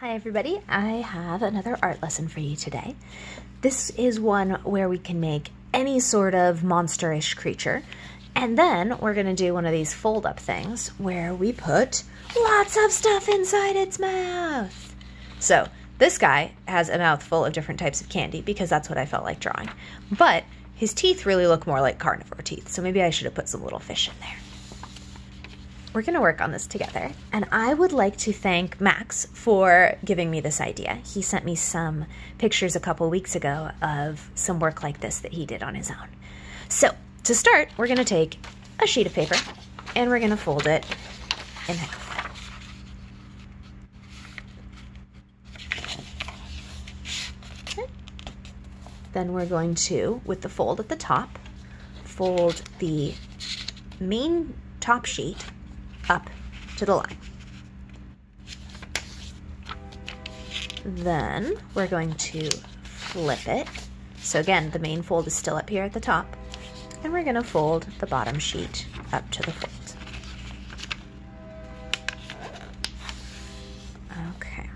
Hi everybody, I have another art lesson for you today. This is one where we can make any sort of monsterish creature, and then we're going to do one of these fold-up things where we put lots of stuff inside its mouth. So this guy has a mouth full of different types of candy because that's what I felt like drawing, but his teeth really look more like carnivore teeth, so maybe I should have put some little fish in there. We're going to work on this together, and I would like to thank Max for giving me this idea. He sent me some pictures a couple weeks ago of some work like this that he did on his own. So, to start, we're going to take a sheet of paper, and we're going to fold it in half. Okay. Then we're going to, with the fold at the top, fold the main top sheet up to the line. Then we're going to flip it. So again, the main fold is still up here at the top, and we're going to fold the bottom sheet up to the fold. Okay.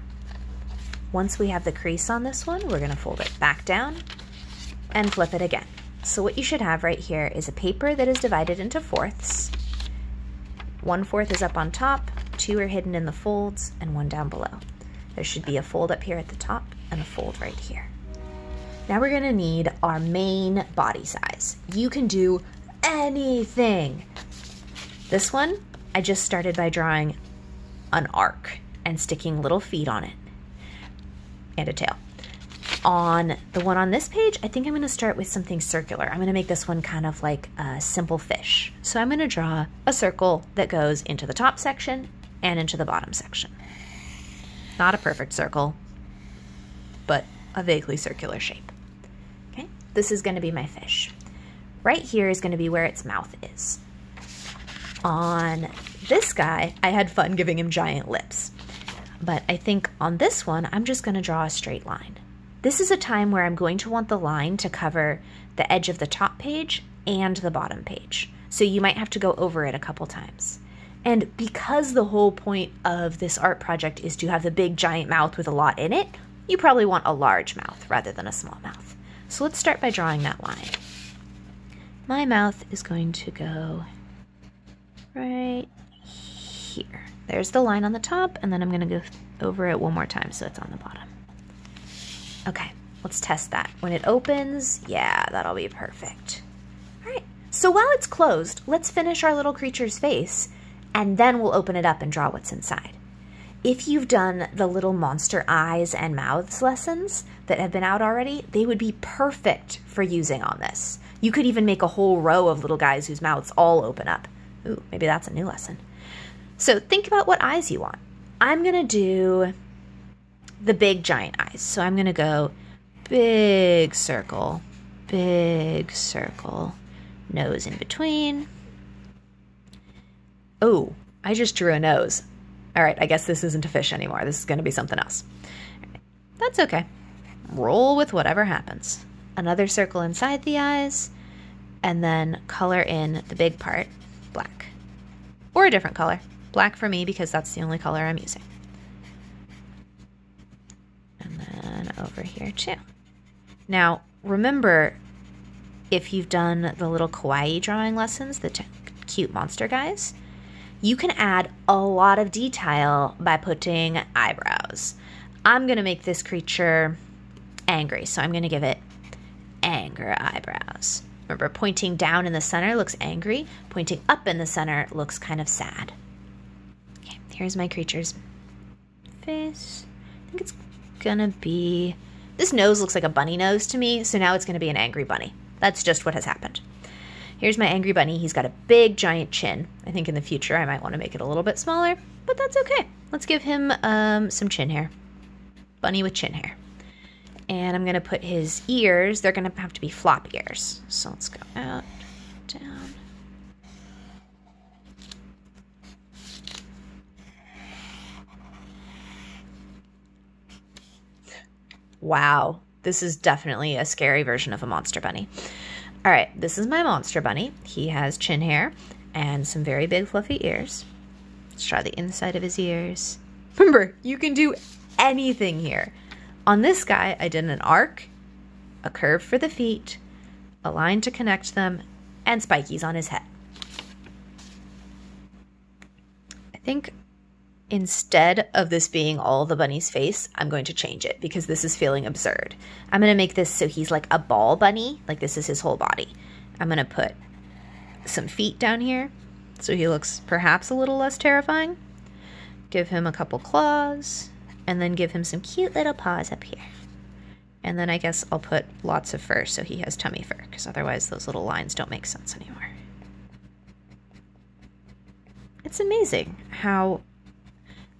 Once we have the crease on this one, we're going to fold it back down and flip it again. So what you should have right here is a paper that is divided into fourths. 1/4 is up on top, 2 are hidden in the folds, and 1 down below. There should be a fold up here at the top and a fold right here. Now we're gonna need our main body size. You can do anything. This one, I just started by drawing an arc and sticking little feet on it and a tail. On the one on this page, I think I'm gonna start with something circular. I'm gonna make this one kind of like a simple fish. So I'm gonna draw a circle that goes into the top section and into the bottom section. Not a perfect circle, but a vaguely circular shape. Okay, this is gonna be my fish. Right here is gonna be where its mouth is. On this guy, I had fun giving him giant lips, but I think on this one, I'm just gonna draw a straight line. This is a time where I'm going to want the line to cover the edge of the top page and the bottom page. So you might have to go over it a couple times. And because the whole point of this art project is to have the big giant mouth with a lot in it, you probably want a large mouth rather than a small mouth. So let's start by drawing that line. My mouth is going to go right here. There's the line on the top, and then I'm going to go over it one more time so it's on the bottom. Okay, let's test that. When it opens, yeah, that'll be perfect. All right, so while it's closed, let's finish our little creature's face, and then we'll open it up and draw what's inside. If you've done the little monster eyes and mouths lessons that have been out already, they would be perfect for using on this. You could even make a whole row of little guys whose mouths all open up. Ooh, maybe that's a new lesson. So think about what eyes you want. I'm gonna do the big giant eyes. So I'm gonna go big circle, nose in between. Oh, I just drew a nose. All right, I guess this isn't a fish anymore. This is gonna be something else. That's okay. Roll with whatever happens. Another circle inside the eyes, and then color in the big part, black. Or a different color. Black for me because that's the only color I'm using. Over here too. Now, remember, if you've done the little kawaii drawing lessons, the cute monster guys, you can add a lot of detail by putting eyebrows. I'm gonna make this creature angry, so I'm gonna give it anger eyebrows. Remember, pointing down in the center looks angry, pointing up in the center looks kind of sad. Okay, here's my creature's face. I think it's gonna be, this nose looks like a bunny nose to me, so now it's gonna be an angry bunny. That's just what has happened. Here's my angry bunny. He's got a big giant chin. I think in the future I might want to make it a little bit smaller, but that's okay. Let's give him some chin hair. Bunny with chin hair. And I'm gonna put his ears, they're gonna have to be flop ears. So let's go out, down. Wow, this is definitely a scary version of a monster bunny. All right, this is my monster bunny. He has chin hair and some very big fluffy ears. Let's draw the inside of his ears. Remember, you can do anything here. On this guy, I did an arc, a curve for the feet, a line to connect them, and spikies on his head. I think instead of this being all the bunny's face, I'm going to change it because this is feeling absurd. I'm going to make this so he's like a ball bunny, like this is his whole body. I'm going to put some feet down here so he looks perhaps a little less terrifying. Give him a couple claws, and then give him some cute little paws up here. And then I guess I'll put lots of fur so he has tummy fur, because otherwise those little lines don't make sense anymore. It's amazing how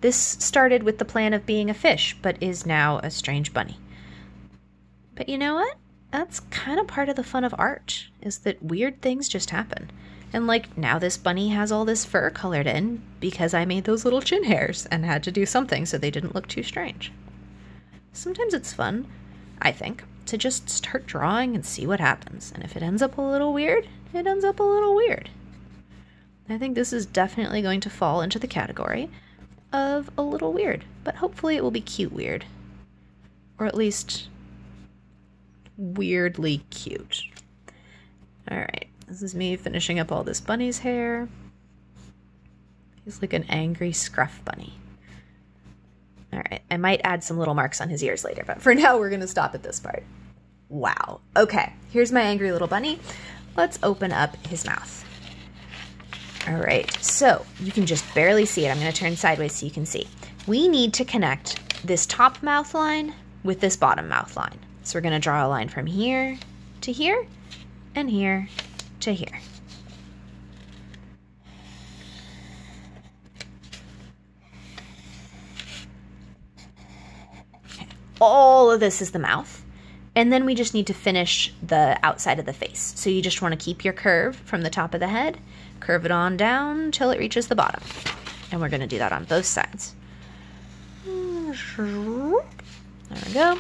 this started with the plan of being a fish, but is now a strange bunny. But you know what? That's kind of part of the fun of art, is that weird things just happen. And like, now this bunny has all this fur colored in because I made those little chin hairs and had to do something so they didn't look too strange. Sometimes it's fun, I think, to just start drawing and see what happens. And if it ends up a little weird, it ends up a little weird. I think this is definitely going to fall into the category of a little weird, but hopefully it will be cute weird. Or at least weirdly cute. Alright, this is me finishing up all this bunny's hair. He's like an angry scruff bunny. Alright, I might add some little marks on his ears later, but for now we're going to stop at this part. Wow. Okay, here's my angry little bunny. Let's open up his mouth. Alright, so you can just barely see it. I'm going to turn sideways so you can see. We need to connect this top mouth line with this bottom mouth line. So we're going to draw a line from here to here and here to here. Okay. All of this is the mouth. And then we just need to finish the outside of the face. So you just want to keep your curve from the top of the head, curve it on down till it reaches the bottom. And we're going to do that on both sides. There we go.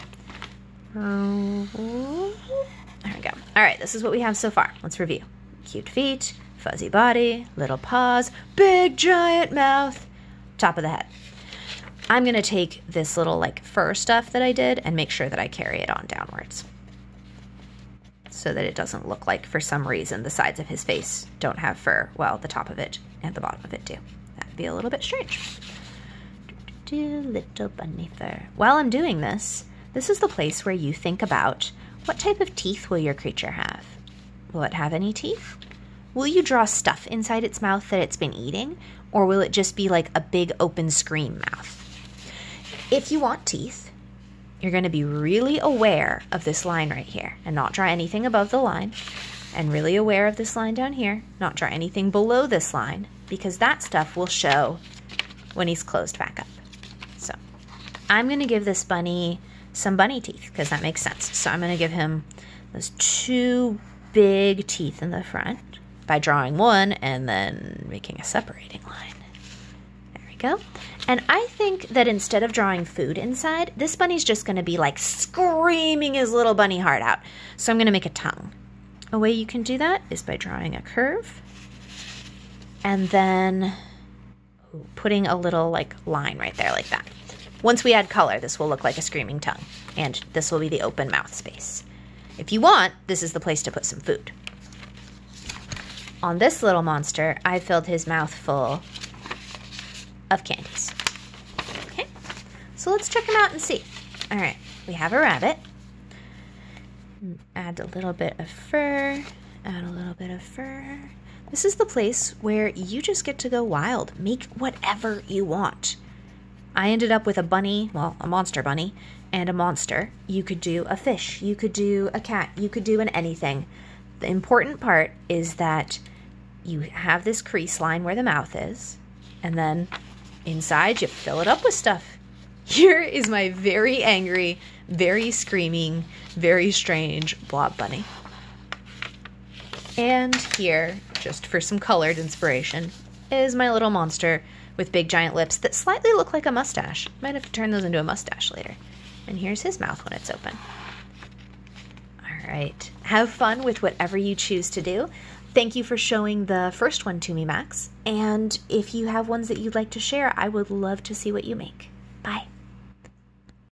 There we go. All right, this is what we have so far. Let's review. Cute feet, fuzzy body, little paws, big giant mouth, top of the head. I'm going to take this little like fur stuff that I did and make sure that I carry it on downwards so that it doesn't look like for some reason the sides of his face don't have fur. Well, the top of it and the bottom of it do. That would be a little bit strange. Little bunny fur. While I'm doing this, this is the place where you think about what type of teeth will your creature have? Will it have any teeth? Will you draw stuff inside its mouth that it's been eating? Or will it just be like a big open scream mouth? If you want teeth, you're going to be really aware of this line right here and not draw anything above the line, and really aware of this line down here, not draw anything below this line, because that stuff will show when he's closed back up. So I'm going to give this bunny some bunny teeth because that makes sense. So I'm going to give him those two big teeth in the front by drawing one and then making a separating line. There we go. And I think that instead of drawing food inside, this bunny's just going to be like screaming his little bunny heart out. So I'm going to make a tongue. A way you can do that is by drawing a curve and then putting a little like line right there like that. Once we add color, this will look like a screaming tongue, and this will be the open mouth space. If you want, this is the place to put some food. On this little monster, I filled his mouth full of candies. Okay, so let's check him out and see. All right, we have a rabbit. Add a little bit of fur, add a little bit of fur. This is the place where you just get to go wild. Make whatever you want. I ended up with a bunny, well, a monster bunny, and a monster. You could do a fish, you could do a cat, you could do an anything. The important part is that you have this crease line where the mouth is, and then inside you fill it up with stuff. Here is my very angry, very screaming, very strange blob bunny. And here, just for some colored inspiration, is my little monster with big giant lips that slightly look like a mustache. Might have to turn those into a mustache later. And here's his mouth when it's open. All right, have fun with whatever you choose to do. Thank you for showing the first one to me, Max. And if you have ones that you'd like to share, I would love to see what you make.